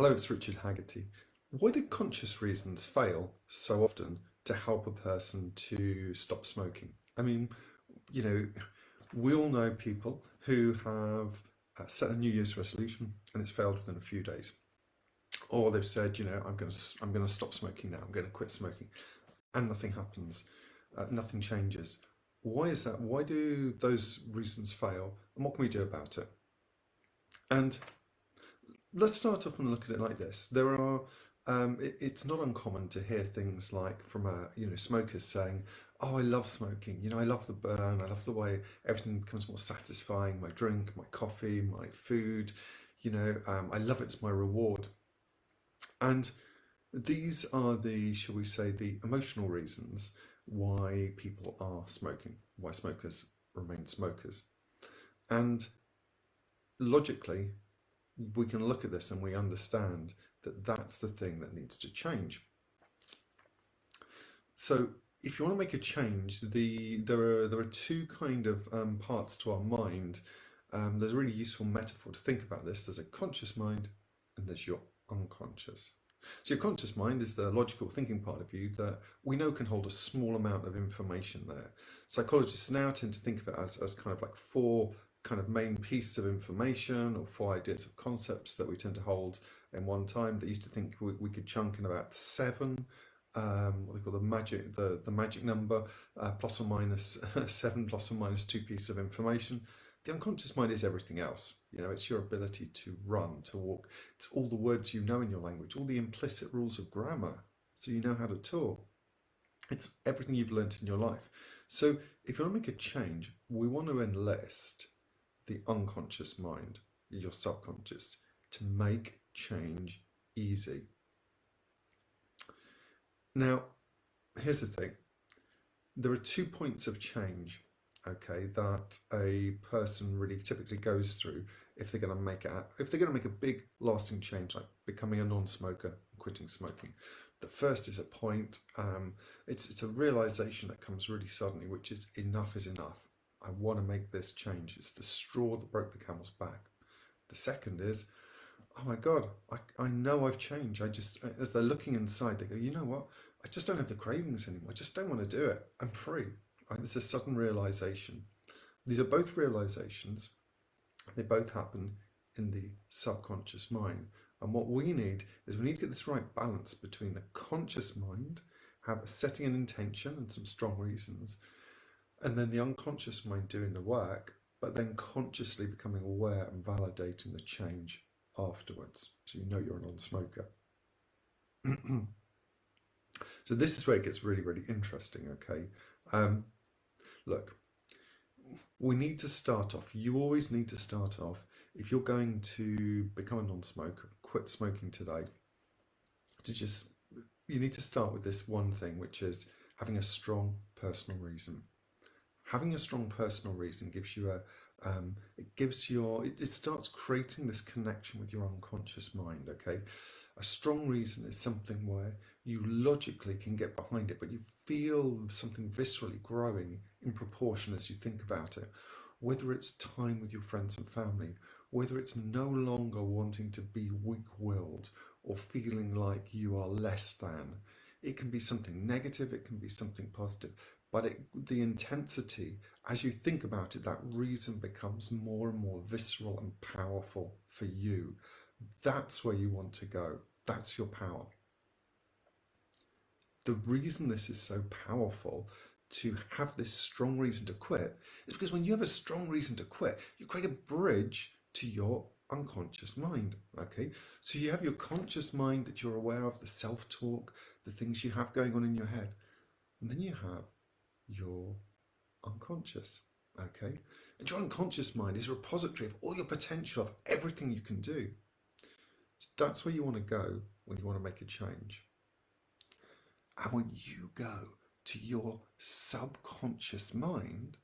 Hello, it's Richard Haggerty. Why do conscious reasons fail so often to help a person to stop smoking? I mean, you know, we all know people who have set a New Year's resolution and it's failed within a few days, or they've said, I'm going to stop smoking now. I'm going to quit smoking, and nothing happens, nothing changes. Why is that? Why do those reasons fail, and what can we do about it? And let's start off and look at it like this. It's not uncommon to hear things like from smokers saying, "Oh, I love smoking. I love the burn. I love the way everything becomes more satisfying. My drink, my coffee, my food. I love it. It's my reward." And these are shall we say, the emotional reasons why people are smoking, why smokers remain smokers. And logically, we can look at this and we understand that that's the thing that needs to change. So if you want to make a change, there are two kind of parts to our mind. There's a really useful metaphor to think about this. There's a conscious mind and there's your unconscious. So your conscious mind is the logical thinking part of you that we know can hold a small amount of information there. Psychologists now tend to think of it as kind of like four kind of main pieces of information, or four ideas of concepts that we tend to hold in one time. They used to think we could chunk in about seven, what they call the magic number, plus or minus seven, plus or minus two pieces of information. The unconscious mind is everything else. It's your ability to run, to walk. It's all the words you know in your language, all the implicit rules of grammar, so you know how to talk. It's everything you've learnt in your life. So if you want to make a change, we want to enlist the unconscious mind, your subconscious, to make change easy. Now, here's the thing. There are 2 points of change, okay, that a person really typically goes through if they're going to make a big lasting change, like becoming a non-smoker and quitting smoking. The first is a point, it's a realization that comes really suddenly, which is enough is enough. I want to make this change. It's the straw that broke the camel's back. The second is, oh my God, I know I've changed. As they're looking inside, they go, you know what? I just don't have the cravings anymore. I just don't want to do it. I'm free. Right? There's a sudden realization. These are both realizations. They both happen in the subconscious mind. And what we need is we need to get this right balance between the conscious mind, setting an intention and some strong reasons, and then the unconscious mind doing the work, but then consciously becoming aware and validating the change afterwards. So you're a non-smoker. So this is where it gets really, really interesting, okay? Look, we need to start off. You always need to start off, if you're going to become a non-smoker, quit smoking today, you need to start with this one thing, which is having a strong personal reason. Having a strong personal reason gives you it starts creating this connection with your unconscious mind, okay? A strong reason is something where you logically can get behind it, but you feel something viscerally growing in proportion as you think about it. Whether it's time with your friends and family, whether it's no longer wanting to be weak-willed or feeling like you are less than. It can be something negative, it can be something positive. But the intensity, as you think about it, that reason becomes more and more visceral and powerful for you. That's where you want to go. That's your power. The reason this is so powerful, to have this strong reason to quit, is because when you have a strong reason to quit, you create a bridge to your unconscious mind, okay? So you have your conscious mind that you're aware of, the self-talk, the things you have going on in your head. And then you have your unconscious, okay? And your unconscious mind is a repository of all your potential, of everything you can do. So that's where you want to go when you want to make a change. And when you go to your subconscious mind,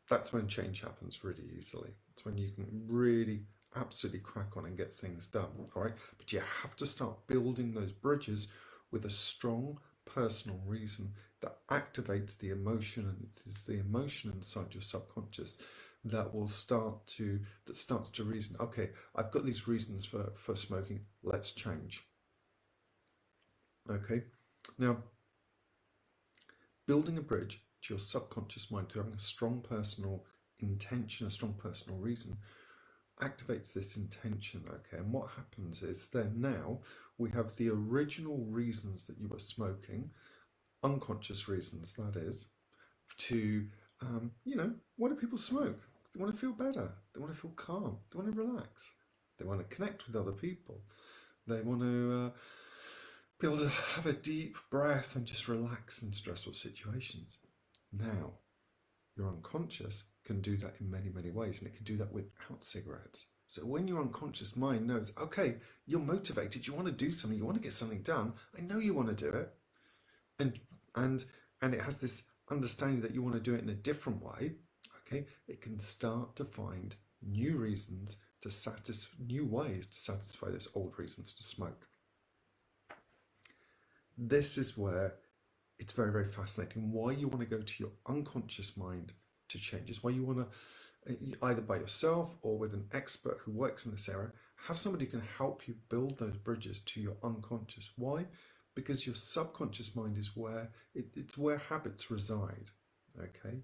that's when change happens really easily. It's when you can really absolutely crack on and get things done, all right? But you have to start building those bridges with a strong personal reason that activates the emotion, and it is the emotion inside your subconscious that starts to reason, okay, I've got these reasons for smoking, let's change. Okay, now building a bridge to your subconscious mind, to having a strong personal intention, a strong personal reason, activates this intention. Okay, and what happens is then now we have the original reasons that you were smoking, unconscious reasons, that is, to why do people smoke? They want to feel better, they want to feel calm, they want to relax, they want to connect with other people, they want to be able to have a deep breath and just relax in stressful situations. Now, your unconscious can do that in many, many ways, and it can do that without cigarettes. So when your unconscious mind knows, okay, you're motivated, you want to do something, you want to get something done, I know you want to do it, and and it has this understanding that you want to do it in a different way, okay, it can start to find new reasons to new ways to satisfy those old reasons to smoke. This is where it's very, very fascinating why you want to go to your unconscious mind to change. It's why you want to, either by yourself or with an expert who works in this area, have somebody who can help you build those bridges to your unconscious. Why? Because your subconscious mind is where it's where habits reside. Okay,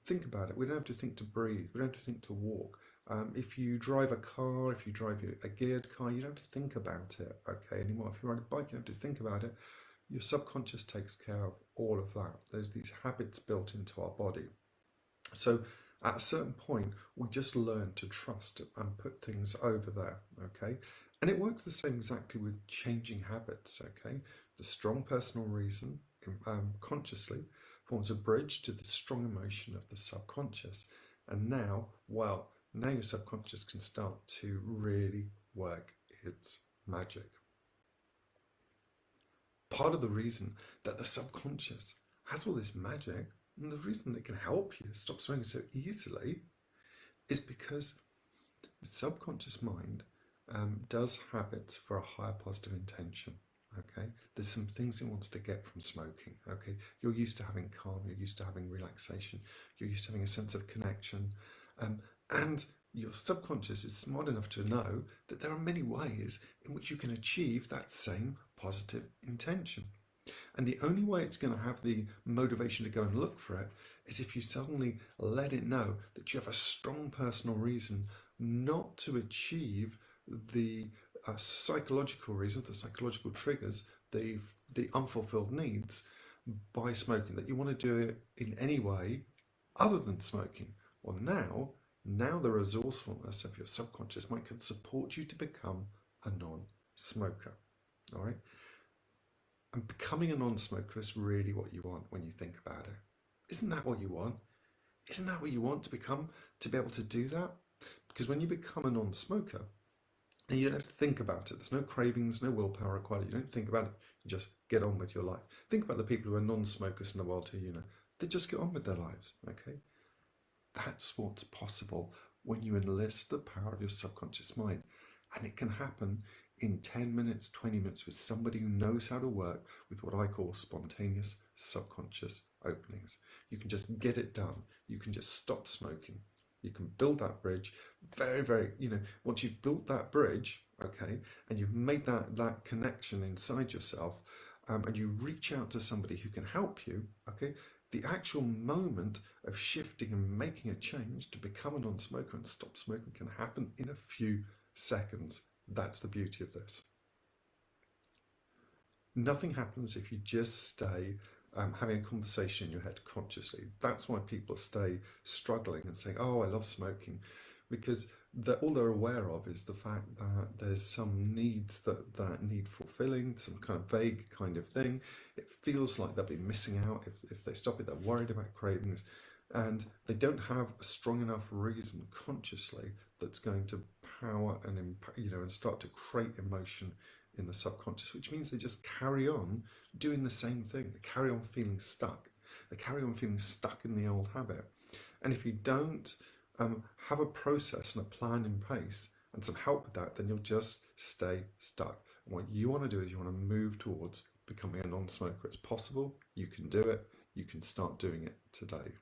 think about it. We don't have to think to breathe. We don't have to think to walk. If you drive a car, if you drive a geared car, you don't have to think about it. Okay, anymore. If you ride a bike, you don't have to think about it. Your subconscious takes care of all of that. There's these habits built into our body. So at a certain point, we just learn to trust and put things over there. Okay. And it works the same exactly with changing habits, okay? The strong personal reason, consciously, forms a bridge to the strong emotion of the subconscious. And now your subconscious can start to really work its magic. Part of the reason that the subconscious has all this magic, and the reason it can help you stop smoking so easily, is because the subconscious mind does habits for a higher positive intention. Okay, there's some things it wants to get from smoking. Okay, you're used to having calm, you're used to having relaxation, you're used to having a sense of connection, and your subconscious is smart enough to know that there are many ways in which you can achieve that same positive intention. And the only way it's going to have the motivation to go and look for it is if you suddenly let it know that you have a strong personal reason not to achieve the psychological reasons, the psychological triggers, the unfulfilled needs by smoking, that you want to do it in any way other than smoking. Well, now the resourcefulness of your subconscious mind can support you to become a non-smoker. All right. And becoming a non-smoker is really what you want when you think about it. Isn't that what you want? Isn't that what you want to become, to be able to do that? Because when you become a non-smoker, then you don't have to think about it. There's no cravings, no willpower required. You don't think about it. You just get on with your life. Think about the people who are non-smokers in the world who, they just get on with their lives, okay? That's what's possible when you enlist the power of your subconscious mind. And it can happen in 10 minutes, 20 minutes with somebody who knows how to work with what I call spontaneous subconscious openings. You can just get it done. You can just stop smoking. You can build that bridge very, very, once you've built that bridge, okay, and you've made that connection inside yourself, and you reach out to somebody who can help you, okay, the actual moment of shifting and making a change to become a non-smoker and stop smoking can happen in a few seconds. That's the beauty of this. Nothing happens if you just stay having a conversation in your head consciously. That's why people stay struggling and saying, oh, I love smoking, because all they're aware of is the fact that there's some needs that need fulfilling, some kind of vague kind of thing. It feels like they'll be missing out if they stop it. They're worried about cravings, and they don't have a strong enough reason consciously that's going to power and and start to create emotion in the subconscious, which means they just carry on doing the same thing. They carry on feeling stuck. They carry on feeling stuck in the old habit. And if you don't have a process and a plan in place and some help with that, then you'll just stay stuck. And what you want to do is you want to move towards becoming a non-smoker. It's possible. You can do it. You can start doing it today.